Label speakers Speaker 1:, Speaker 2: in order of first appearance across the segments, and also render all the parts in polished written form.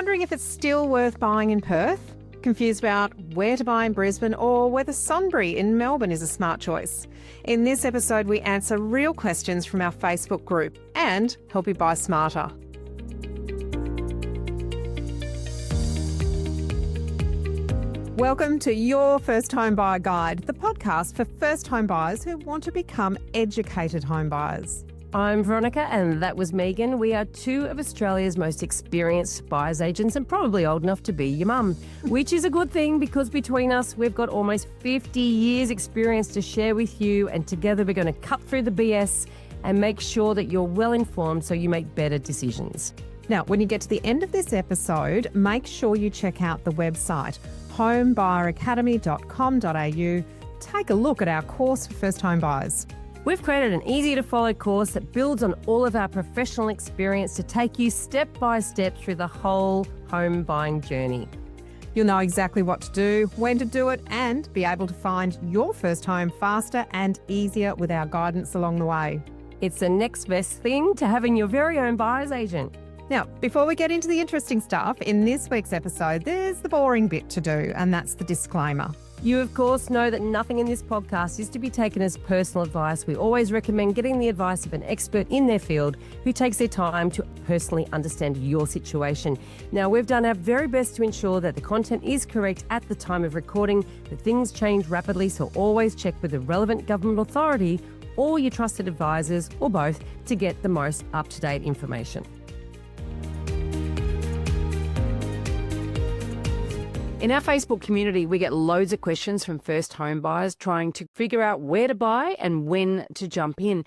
Speaker 1: Wondering if it's still worth buying in Perth? Confused about where to buy in Brisbane or whether Sunbury in Melbourne is a smart choice? In this episode, we answer real questions from our Facebook group and help you buy smarter. Welcome to Your First Home Buyer Guide, the podcast for first home buyers who want to become educated home buyers.
Speaker 2: I'm Veronica and that was Megan. We are two of Australia's most experienced buyer's agents and probably old enough to be your mum, which is a good thing because between us, we've got almost 50 years experience to share with you, and together we're going to cut through the BS and make sure that you're well informed so you make better decisions.
Speaker 1: Now, when you get to the end of this episode, make sure you check out the website homebuyeracademy.com.au. Take a look at our course for first home buyers.
Speaker 2: We've created an easy-to-follow course that builds on all of our professional experience to take you step by step through the whole home buying journey.
Speaker 1: You'll know exactly what to do, when to do it, and be able to find your first home faster and easier with our guidance along the way.
Speaker 2: It's the next best thing to having your very own buyer's agent.
Speaker 1: Now, before we get into the interesting stuff, in this week's episode, there's the boring bit to do, and that's the disclaimer.
Speaker 2: You, of course, know that nothing in this podcast is to be taken as personal advice. We always recommend getting the advice of an expert in their field who takes their time to personally understand your situation. Now, we've done our very best to ensure that the content is correct at the time of recording, but things change rapidly, so always check with the relevant government authority or your trusted advisors, or both, to get the most up-to-date information. In our Facebook community, we get loads of questions from first home buyers trying to figure out where to buy and when to jump in.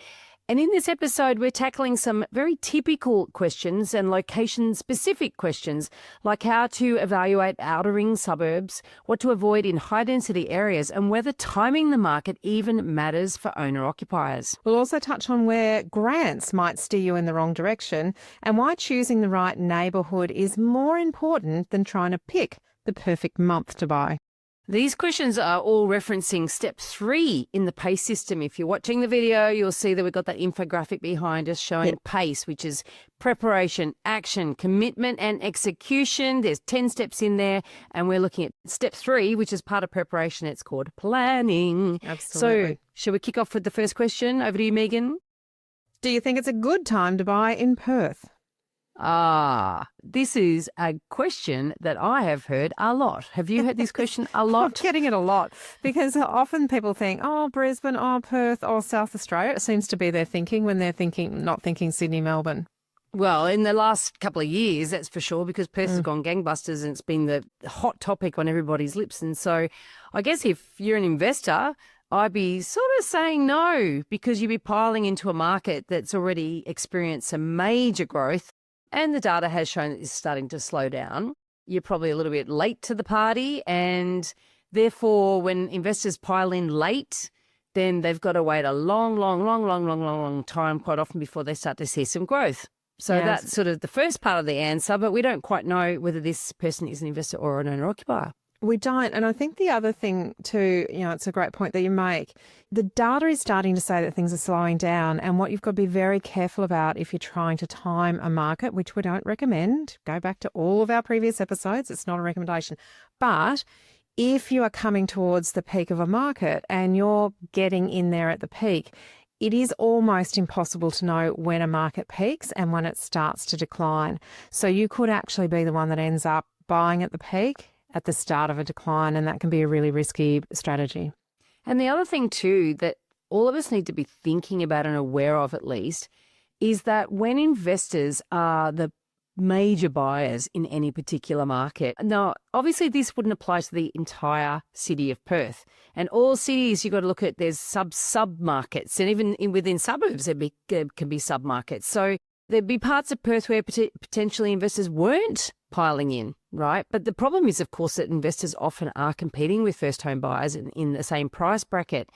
Speaker 2: And in this episode, we're tackling some very typical questions and location-specific questions, like how to evaluate outer ring suburbs, what to avoid in high-density areas, and whether timing the market even matters for owner-occupiers.
Speaker 1: We'll also touch on where grants might steer you in the wrong direction and why choosing the right neighbourhood is more important than trying to pick the perfect month to buy.
Speaker 2: These questions are all referencing step 3 in the PACE system. If you're watching the video, you'll see that we've got that infographic behind us showing PACE, which is preparation, action, commitment and execution. There's 10 steps in there, and we're looking at step 3, which is part of preparation. It's called planning.
Speaker 1: Absolutely.
Speaker 2: So shall we kick off with the first question? Over to you, Megan.
Speaker 1: Do you think it's a good time to buy in Perth?
Speaker 2: This is a question that I have heard a lot. Have you heard this question a lot?
Speaker 1: I'm getting it a lot because often people think, oh, Brisbane, oh, Perth, oh, South Australia. It seems to be their thinking when they're not thinking Sydney, Melbourne.
Speaker 2: Well, in the last couple of years, that's for sure, because Perth has gone gangbusters and it's been the hot topic on everybody's lips. And so I guess if you're an investor, I'd be sort of saying no, because you'd be piling into a market that's already experienced some major growth. And the data has shown that it's starting to slow down. You're probably a little bit late to the party, and therefore when investors pile in late, then they've got to wait a long time quite often before they start to see some growth. So that's sort of the first part of the answer, but we don't quite know whether this person is an investor or an owner-occupier.
Speaker 1: We don't. And I think the other thing too, it's a great point that you make. The data is starting to say that things are slowing down. And what you've got to be very careful about if you're trying to time a market, which we don't recommend, go back to all of our previous episodes. It's not a recommendation. But if you are coming towards the peak of a market and you're getting in there at the peak, it is almost impossible to know when a market peaks and when it starts to decline. So you could actually be the one that ends up buying at the peak at the start of a decline, and that can be a really risky strategy.
Speaker 2: And the other thing too that all of us need to be thinking about and aware of at least is that when investors are the major buyers in any particular market. Now, obviously this wouldn't apply to the entire city of Perth. And all cities you've got to look at, there's sub-markets, and even within suburbs there can be sub-markets. So there'd be parts of Perth where potentially investors weren't piling in, right? But the problem is, of course, that investors often are competing with first home buyers in the same price bracket.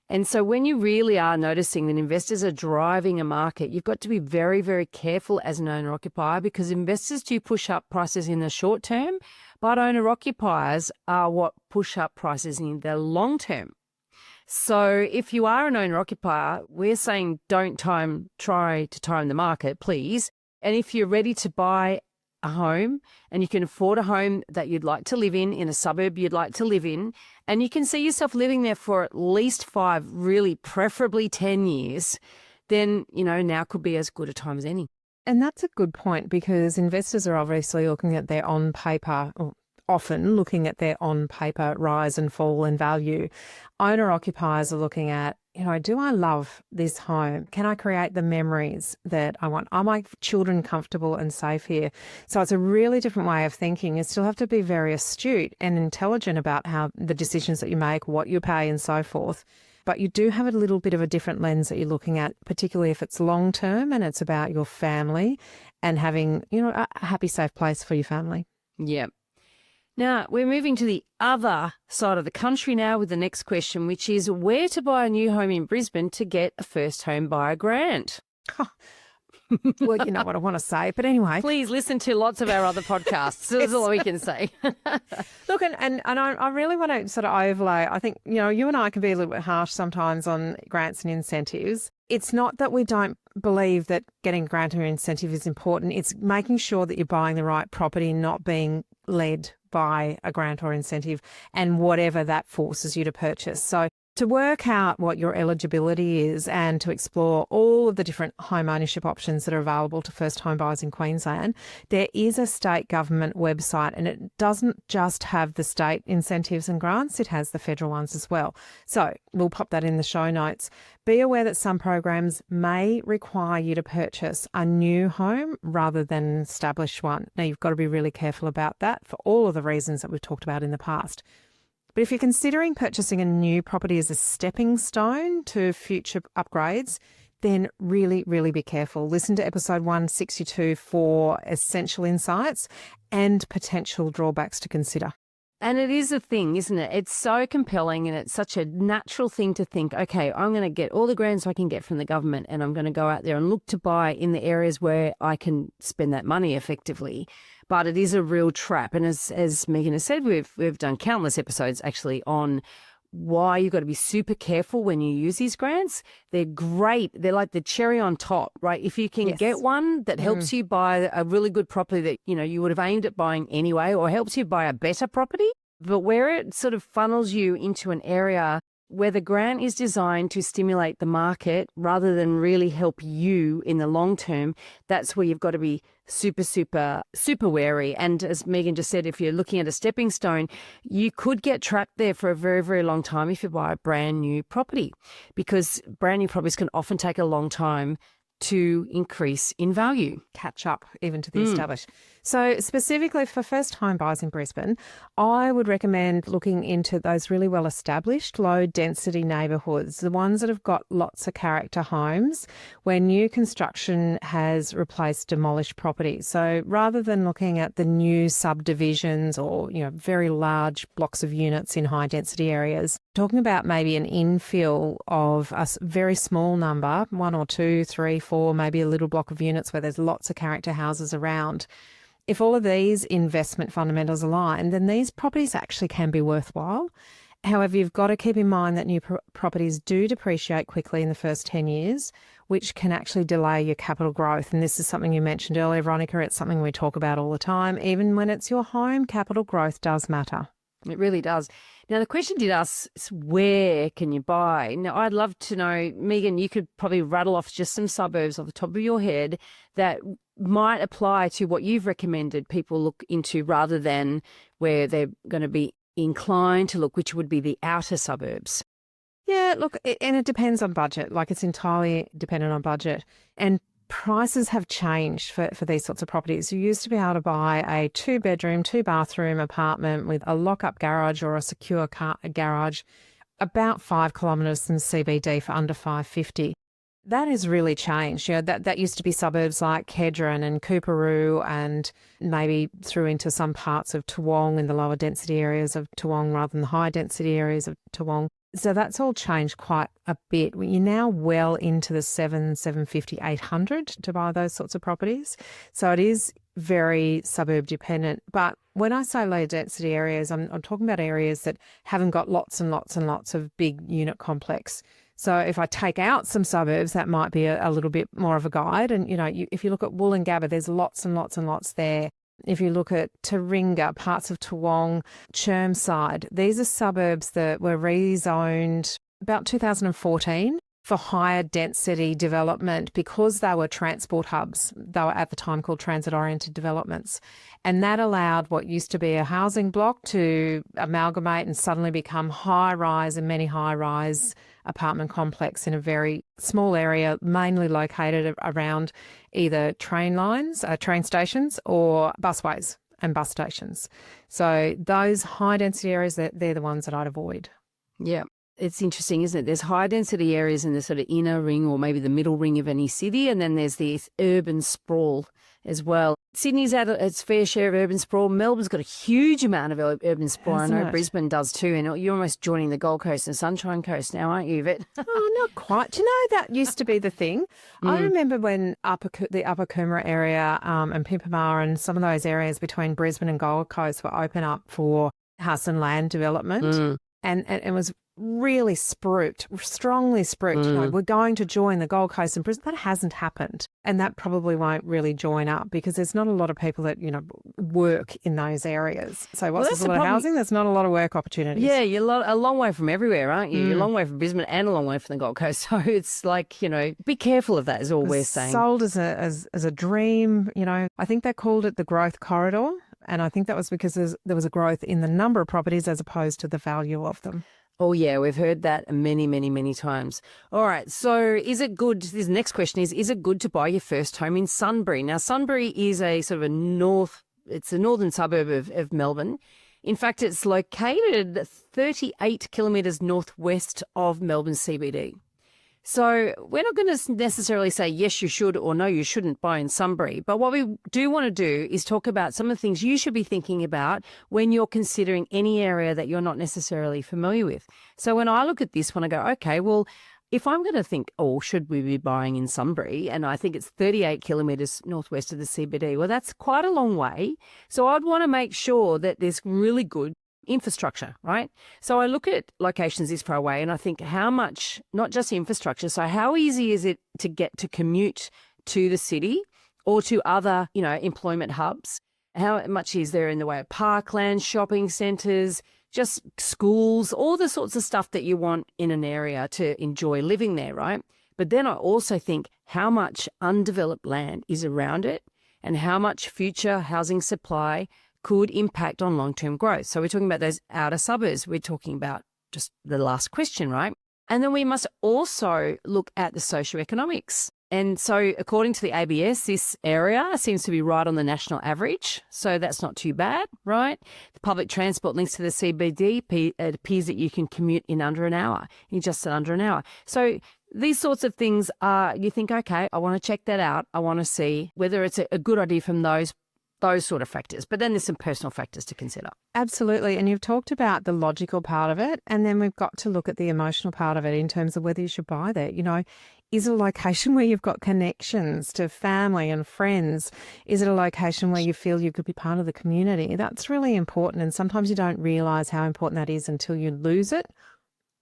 Speaker 2: And so when you really are noticing that investors are driving a market, you've got to be very, very careful as an owner-occupier, because investors do push up prices in the short term, but owner-occupiers are what push up prices in the long term. So if you are an owner-occupier, we're saying don't try to time the market, please. And if you're ready to buy a home and you can afford a home that you'd like to live in a suburb you'd like to live in, and you can see yourself living there for at least 5, really preferably 10 years, then, now could be as good a time as any.
Speaker 1: And that's a good point, because investors are obviously looking at their on paper, or often looking at their on paper rise and fall in value. Owner occupiers are looking at, do I love this home? Can I create the memories that I want? Are my children comfortable and safe here? So it's a really different way of thinking. You still have to be very astute and intelligent about how the decisions that you make, what you pay and so forth. But you do have a little bit of a different lens that you're looking at, particularly if it's long term and it's about your family and having, a happy, safe place for your family.
Speaker 2: Yeah. Now, we're moving to the other side of the country now with the next question, which is where to buy a new home in Brisbane to get a first home buyer grant.
Speaker 1: Well, you know what I want to say. But anyway.
Speaker 2: Please listen to lots of our other podcasts. That's all we can say.
Speaker 1: Look, and I really want to sort of overlay. I think, you and I can be a little bit harsh sometimes on grants and incentives. It's not that we don't believe that getting a grant or incentive is important. It's making sure that you're buying the right property, not being led by a grant or incentive and whatever that forces you to purchase. So to work out what your eligibility is and to explore all of the different home ownership options that are available to first home buyers in Queensland, there is a state government website, and it doesn't just have the state incentives and grants, it has the federal ones as well. So we'll pop that in the show notes. Be aware that some programs may require you to purchase a new home rather than an established one. Now, you've got to be really careful about that for all of the reasons that we've talked about in the past. But if you're considering purchasing a new property as a stepping stone to future upgrades, then really, really be careful. Listen to episode 162 for essential insights and potential drawbacks to consider.
Speaker 2: And it is a thing, isn't it? It's so compelling and it's such a natural thing to think, okay, I'm going to get all the grants I can get from the government and I'm going to go out there and look to buy in the areas where I can spend that money effectively. But it is a real trap. And as Megan has said, we've done countless episodes actually on why you've got to be super careful when you use these grants. They're great. They're like the cherry on top, right? If you can get one that helps you buy a really good property that, you would have aimed at buying anyway, or helps you buy a better property, but where it sort of funnels you into an area where the grant is designed to stimulate the market rather than really help you in the long term, that's where you've got to be super, super, super wary. And as Megan just said, if you're looking at a stepping stone, you could get trapped there for a very, very long time if you buy a brand new property, because brand new properties can often take a long time to increase in value.
Speaker 1: Catch up even to the established. So specifically for first home buyers in Brisbane, I would recommend looking into those really well established low density neighbourhoods, the ones that have got lots of character homes where new construction has replaced demolished property. So rather than looking at the new subdivisions or, very large blocks of units in high density areas, talking about maybe an infill of a very small number, 1 or 2, 3, 4, maybe a little block of units where there's lots of character houses around. If all of these investment fundamentals align, then these properties actually can be worthwhile. However, you've got to keep in mind that new properties do depreciate quickly in the first 10 years, which can actually delay your capital growth. And this is something you mentioned earlier, Veronica. It's something we talk about all the time. Even when it's your home, capital growth does matter.
Speaker 2: It really does. Now, the question did ask, where can you buy? Now, I'd love to know, Megan, you could probably rattle off just some suburbs off the top of your head that might apply to what you've recommended people look into rather than where they're going to be inclined to look, which would be the outer suburbs.
Speaker 1: Yeah, look, and it depends on budget. Like, it's entirely dependent on budget. And prices have changed for these sorts of properties. You used to be able to buy a 2-bedroom, 2-bathroom apartment with a lock-up garage or a secure garage about 5 kilometres from CBD for under $550. That has really changed. That used to be suburbs like Kedron and Coorparoo and maybe through into some parts of Toowong in the lower density areas of Toowong rather than the high density areas of Toowong. So that's all changed quite a bit. You're now well into the $750, $800 to buy those sorts of properties. So it is very suburb dependent. But when I say low density areas, I'm talking about areas that haven't got lots and lots and lots of big unit complex. So if I take out some suburbs, that might be a little bit more of a guide. And, if you look at Wollongabba, there's lots and lots and lots there. If you look at Taringa, parts of Toowong, Chermside, these are suburbs that were rezoned about 2014 for higher density development because they were transport hubs. They were at the time called transit-oriented developments. And that allowed what used to be a housing block to amalgamate and suddenly become high-rise and many high-rise apartment complex in a very small area, mainly located around either train lines, train stations, or busways and bus stations. So those high-density areas, they're the ones that I'd avoid.
Speaker 2: Yeah. It's interesting, isn't it? There's high density areas in the sort of inner ring or maybe the middle ring of any city, and then there's the urban sprawl as well. Sydney's had its fair share of urban sprawl. Melbourne's got a huge amount of urban sprawl. I know Brisbane does too, and you're almost joining the Gold Coast and Sunshine Coast now, aren't you, Yvette?
Speaker 1: Oh, not quite. Do you know, that used to be the thing? I remember when the Upper Coomera area and Pimpamar and some of those areas between Brisbane and Gold Coast were open up for house and land development, and it was really strongly spruiked. You know, we're going to join the Gold Coast and Brisbane. That hasn't happened. And that probably won't really join up because there's not a lot of people that, work in those areas. So there's a lot of housing, there's not a lot of work opportunities.
Speaker 2: Yeah, you're a long way from everywhere, aren't you? You're a long way from Brisbane and a long way from the Gold Coast. So it's like, be careful of that is all we're saying.
Speaker 1: Sold as a dream, I think they called it the growth corridor. And I think that was because there was a growth in the number of properties as opposed to the value of them.
Speaker 2: Oh, yeah, we've heard that many, many, many times. All right, so is it good, this next question is it good to buy your first home in Sunbury? Now, Sunbury is a sort of it's a northern suburb of Melbourne. In fact, it's located 38 kilometres northwest of Melbourne CBD. So we're not going to necessarily say, yes, you should or no, you shouldn't buy in Sunbury. But what we do want to do is talk about some of the things you should be thinking about when you're considering any area that you're not necessarily familiar with. So when I look at this one, I go, okay, well, if I'm going to think, should we be buying in Sunbury? And I think it's 38 kilometres northwest of the CBD. Well, that's quite a long way. So I'd want to make sure that there's really good infrastructure, right? So I look at locations this far away and I think how much, not just infrastructure, so how easy is it to commute to the city or to other, employment hubs? How much is there in the way of parklands, shopping centres, just schools, all the sorts of stuff that you want in an area to enjoy living there, right? But then I also think how much undeveloped land is around it and how much future housing supply could impact on long-term growth. So we're talking about those outer suburbs. We're talking about just the last question, right? And then we must also look at the socioeconomics. And so according to the ABS, this area seems to be right on the national average. So that's not too bad, right? The public transport links to the CBD. It appears that you can commute in under an hour, under an hour. So these sorts of things are, you think, okay, I want to check that out. I want to see whether it's a good idea from those sort of factors. But then there's some personal factors to consider.
Speaker 1: Absolutely. And you've talked about the logical part of it. And then we've got to look at the emotional part of it in terms of whether you should buy there. Is it a location where you've got connections to family and friends? Is it a location where you feel you could be part of the community? That's really important. And sometimes you don't realise how important that is until you lose it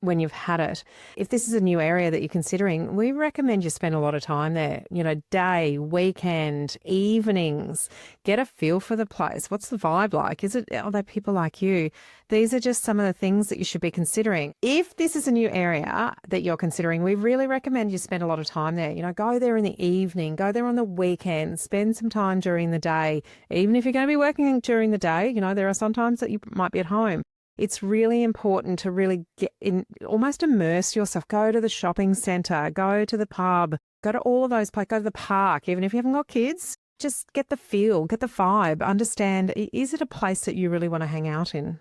Speaker 1: when you've had it. If this is a new area that you're considering, we recommend you spend a lot of time there, day, weekend, evenings, get a feel for the place. What's the vibe like? Are they people like you? These are just some of the things that you should be considering. If this is a new area that you're considering, we really recommend you spend a lot of time there. Go there in the evening, go there on the weekend, spend some time during the day. Even if you're going to be working during the day, there are some times that you might be at home. It's really important to really get in, almost immerse yourself. Go to the shopping centre, go to the pub, go to all of those places, go to the park. Even if you haven't got kids, just get the feel, get the vibe, understand, is it a place that you really want to hang out in?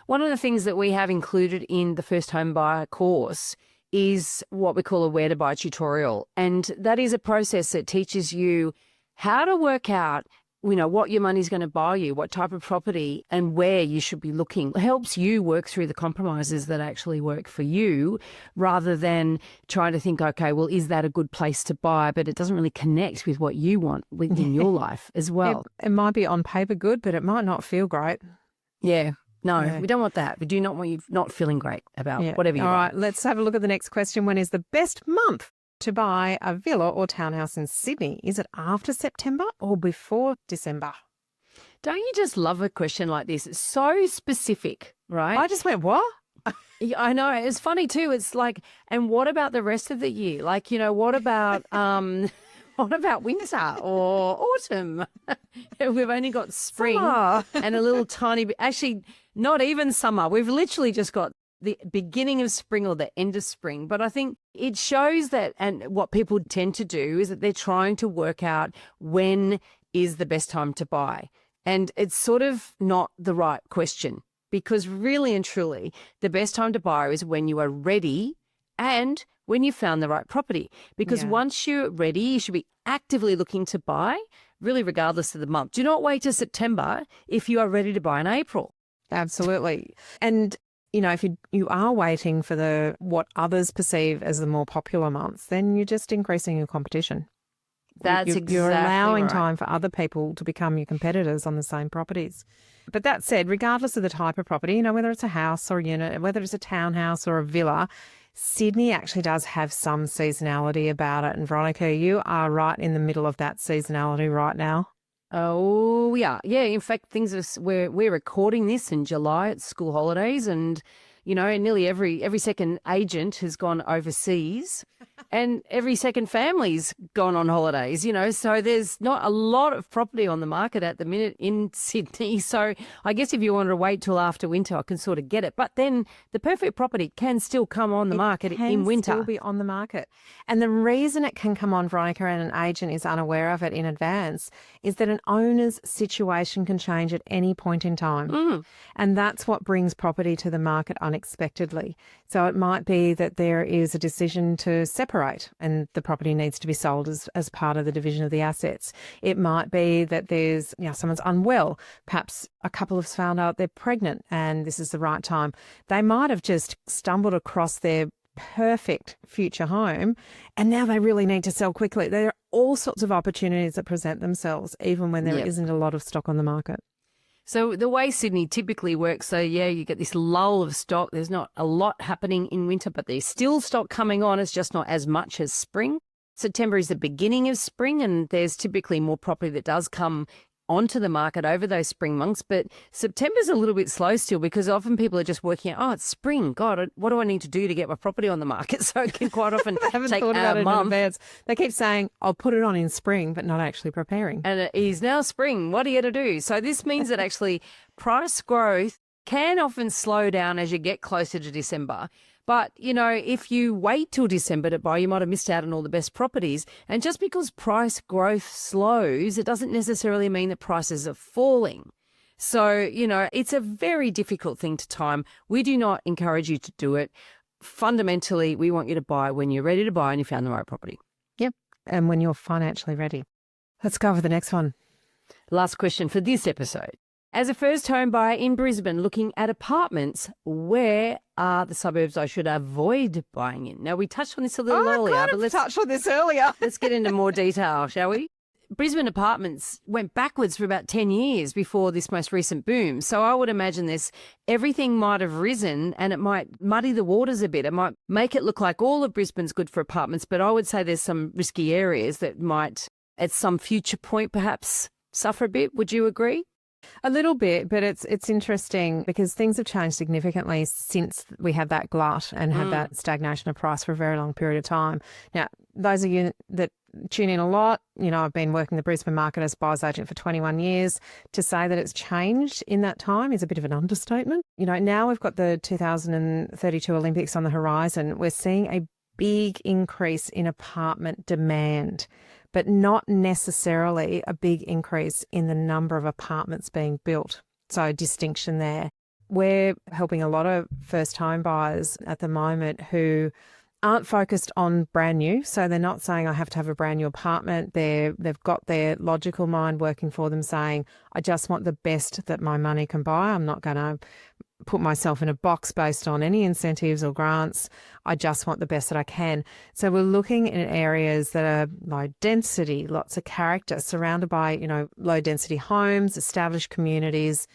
Speaker 2: One of the things that we have included in the First Home Buyer course is what we call a Where to Buy tutorial. And that is a process that teaches you how to work out what your money's going to buy you, what type of property and where you should be looking. It helps you work through the compromises that actually work for you rather than trying to think, okay, well, is that a good place to buy? But it doesn't really connect with what you want within your life as well.
Speaker 1: It might be on paper good, but it might not feel great.
Speaker 2: Yeah. No, we don't want that. We do not want you not feeling great about whatever you want.
Speaker 1: All right, let's have a look at the next question. When is the best month to buy a villa or townhouse in Sydney? Is it after September or before December?
Speaker 2: Don't you just love a question like this? It's so specific, right?
Speaker 1: I just went, what?
Speaker 2: Yeah, I know. It's funny too. It's like, and what about the rest of the year? Like, you know, what about what about winter or autumn? We've only got spring
Speaker 1: Summer.
Speaker 2: and a little tiny bit. Actually, not even summer. We've literally just got the beginning of spring or the end of spring. But I think it shows that, and what people tend to do is that they're trying to work out when is the best time to buy. And it's sort of not the right question, because really and truly, the best time to buy is when you are ready and when you found the right property. Because once you're ready, you should be actively looking to buy, really regardless of the month. Do not wait till September if you are ready to buy in April.
Speaker 1: Absolutely. And, you know, if you are waiting for what others perceive as the more popular months, then you're just increasing your competition.
Speaker 2: That's exactly
Speaker 1: You're allowing
Speaker 2: right.
Speaker 1: time for other people to become your competitors on the same properties. But that said, regardless of the type of property, you know, whether it's a house or a unit, whether it's a townhouse or a villa, Sydney actually does have some seasonality about it. And Veronica, you are right in the middle of that seasonality right now.
Speaker 2: Oh, yeah. Yeah, in fact, things are, we're recording this in July. It's school holidays, and, you know, nearly every second agent has gone overseas and every second family's gone on holidays, you know, so there's not a lot of property on the market at the minute in Sydney. So I guess if you wanted to wait till after winter, I can sort of get it. But then the perfect property can still come on the market in winter.
Speaker 1: It can still be on the market. And the reason it can come on, Veronica, and an agent is unaware of it in advance is that an owner's situation can change at any point in time. And that's what brings property to the market unexpectedly. So it might be that there is a decision to separate and the property needs to be sold as part of the division of the assets. It might be that there's, you know, someone's unwell. Perhaps a couple has found out they're pregnant and this is the right time. They might have just stumbled across their perfect future home and now they really need to sell quickly. There are all sorts of opportunities that present themselves even when there isn't a lot of stock on the market.
Speaker 2: So the way Sydney typically works, so yeah, you get this lull of stock. There's not a lot happening in winter, but there's still stock coming on. It's just not as much as spring. September is the beginning of spring, and there's typically more property that does come onto the market over those spring months. But September's a little bit slow still because often people are just working out, oh, it's spring. God, what do I need to do to get my property on the market? So it can quite often take a month.
Speaker 1: They keep saying, I'll put it on in spring, but not actually preparing.
Speaker 2: And it is now spring. What are you going to do? So this means that actually price growth can often slow down as you get closer to December. But, you know, if you wait till December to buy, you might have missed out on all the best properties. And just because price growth slows, it doesn't necessarily mean that prices are falling. So, you know, it's a very difficult thing to time. We do not encourage you to do it. Fundamentally, we want you to buy when you're ready to buy and you found the right property.
Speaker 1: Yep. And when you're financially ready. Let's go over the next one.
Speaker 2: Last question for this episode. As a first home buyer in Brisbane looking at apartments, where are the suburbs I should avoid buying in? Now, we touched on this a little earlier, but let's
Speaker 1: touch on this earlier.
Speaker 2: Let's get into more detail, shall we? Brisbane apartments went backwards for about 10 years before this most recent boom. So I would imagine everything might have risen and it might muddy the waters a bit. It might make it look like all of Brisbane's good for apartments, but I would say there's some risky areas that might, at some future point, perhaps suffer a bit. Would you agree?
Speaker 1: A little bit, but it's interesting because things have changed significantly since we had that glut and had that stagnation of price for a very long period of time. Now, those of you that tune in a lot, you know, I've been working the Brisbane market as buyer's agent for 21 years. To say that it's changed in that time is a bit of an understatement. You know, now we've got the 2032 Olympics on the horizon. We're seeing a big increase in apartment demand, but not necessarily a big increase in the number of apartments being built. So distinction there. We're helping a lot of first home buyers at the moment who aren't focused on brand new. So they're not saying I have to have a brand new apartment. They've got their logical mind working for them saying, I just want the best that my money can buy. I'm not going to put myself in a box based on any incentives or grants. I just want the best that I can. So we're looking in areas that are low density, lots of character, surrounded by, you know, low density homes, established communities.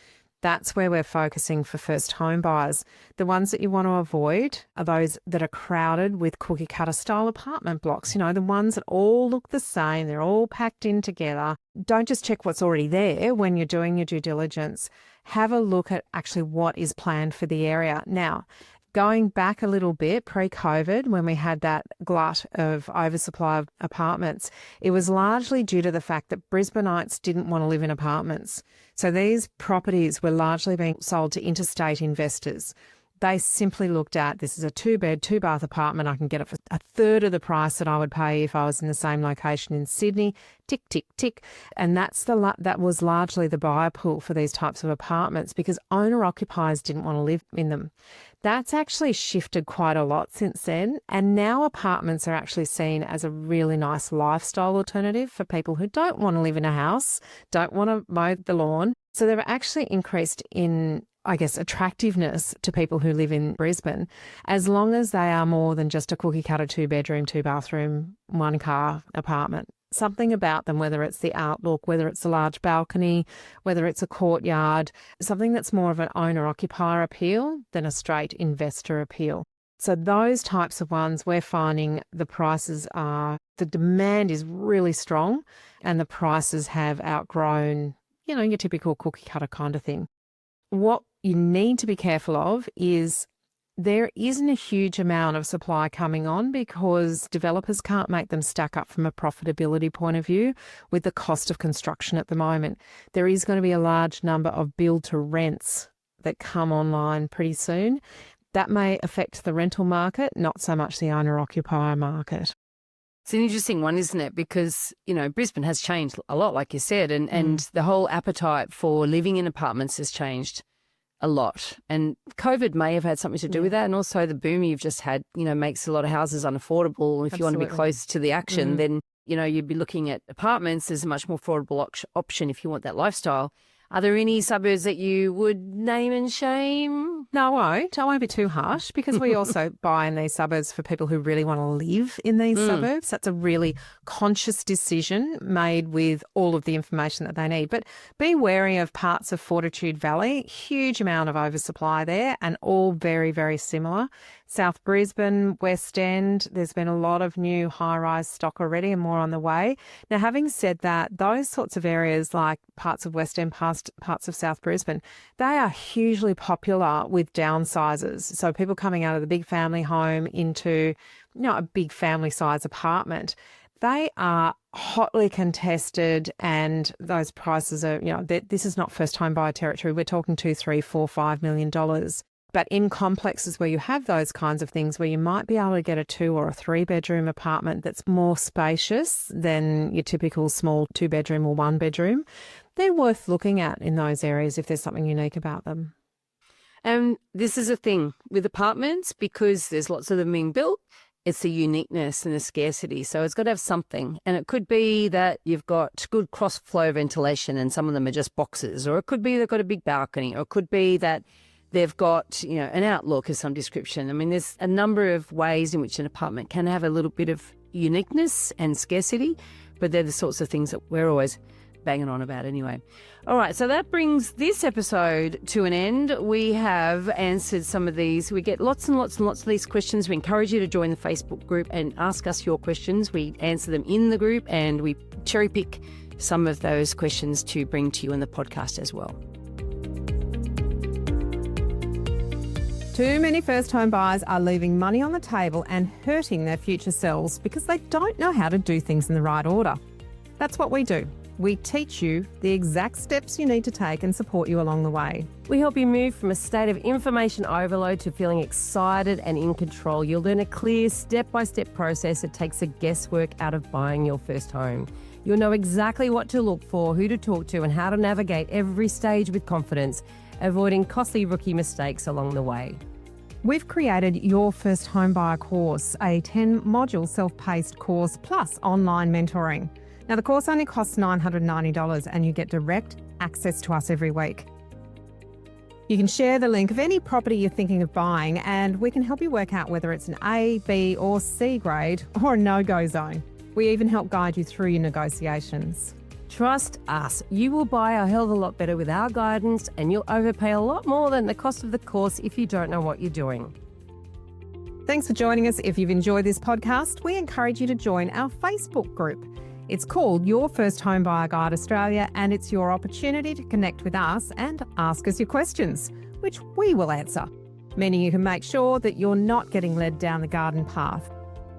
Speaker 1: That's where we're focusing for first home buyers. The ones that you want to avoid are those that are crowded with cookie cutter style apartment blocks. You know, the ones that all look the same. They're all packed in together. don't just check what's already there when you're doing your due diligence. Have a look at actually what is planned for the area. Now, going back a little bit, pre-COVID, when we had that glut of oversupply of apartments, it was largely due to the fact that Brisbaneites didn't want to live in apartments. So these properties were largely being sold to interstate investors. They simply looked at, this is a 2-bed, 2-bath apartment. I can get it for a third of the price that I would pay if I was in the same location in Sydney. Tick, tick, tick. And that was largely the buyer pool for these types of apartments because owner-occupiers didn't want to live in them. That's actually shifted quite a lot since then. And now apartments are actually seen as a really nice lifestyle alternative for people who don't want to live in a house, don't want to mow the lawn. So they've actually increased in, I guess, attractiveness to people who live in Brisbane, as long as they are more than just a cookie cutter 2-bedroom, 2-bathroom, 1-car apartment. Something about them, whether it's the outlook, whether it's a large balcony, whether it's a courtyard, something that's more of an owner-occupier appeal than a straight investor appeal. So those types of ones, we're finding the demand is really strong and the prices have outgrown, your typical cookie cutter kind of thing. What you need to be careful of is there isn't a huge amount of supply coming on because developers can't make them stack up from a profitability point of view with the cost of construction at the moment. There is going to be a large number of build-to-rents that come online pretty soon. That may affect the rental market, not so much the owner-occupier market.
Speaker 2: It's an interesting one, isn't it? Because, Brisbane has changed a lot, like you said, and the whole appetite for living in apartments has changed a lot. And COVID may have had something to do with that. And also the boom you've just had, makes a lot of houses unaffordable. If you want to be close to the action, then, you'd be looking at apartments as a much more affordable option if you want that lifestyle. Are there any suburbs that you would name and shame?
Speaker 1: No, I won't. I won't be too harsh because we also buy in these suburbs for people who really want to live in these suburbs. That's a really conscious decision made with all of the information that they need. But be wary of parts of Fortitude Valley, huge amount of oversupply there and all very, very similar. South Brisbane, West End, there's been a lot of new high-rise stock already and more on the way. Now, having said that, those sorts of areas like parts of West End, parts of South Brisbane, they are hugely popular with downsizers. So people coming out of the big family home into, a big family size apartment. They are hotly contested and those prices are, this is not first home buyer territory. We're talking $2, $3, $4, $5 million. But in complexes where you have those kinds of things, where you might be able to get a 2 or a 3-bedroom apartment that's more spacious than your typical small 2-bedroom or 1-bedroom, they're worth looking at in those areas if there's something unique about them.
Speaker 2: And this is a thing with apartments because there's lots of them being built. It's the uniqueness and the scarcity. So it's got to have something. And it could be that you've got good cross-flow ventilation and some of them are just boxes, or it could be they've got a big balcony, or it could be that they've got, an outlook of some description. I mean, there's a number of ways in which an apartment can have a little bit of uniqueness and scarcity, but they're the sorts of things that we're always banging on about anyway. All right, so that brings this episode to an end. We have answered some of these. We get lots and lots and lots of these questions. We encourage you to join the Facebook group and ask us your questions. We answer them in the group and we cherry pick some of those questions to bring to you in the podcast as well.
Speaker 1: Too many first-home buyers are leaving money on the table and hurting their future selves because they don't know how to do things in the right order. That's what we do. We teach you the exact steps you need to take and support you along the way.
Speaker 3: We help you move from a state of information overload to feeling excited and in control. You'll learn a clear step-by-step process that takes the guesswork out of buying your first home. You'll know exactly what to look for, who to talk to, and how to navigate every stage with confidence, avoiding costly rookie mistakes along the way.
Speaker 1: We've created your first home buyer course, a 10-module self-paced course plus online mentoring. Now, the course only costs $990 and you get direct access to us every week. You can share the link of any property you're thinking of buying and we can help you work out whether it's an A, B or C grade or a no-go zone. We even help guide you through your negotiations.
Speaker 3: Trust us, you will buy a hell of a lot better with our guidance and you'll overpay a lot more than the cost of the course if you don't know what you're doing.
Speaker 1: Thanks for joining us. If you've enjoyed this podcast, we encourage you to join our Facebook group. It's called Your First Home Buyer Guide Australia, and it's your opportunity to connect with us and ask us your questions, which we will answer, meaning you can make sure that you're not getting led down the garden path.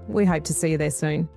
Speaker 1: We hope to see you there soon.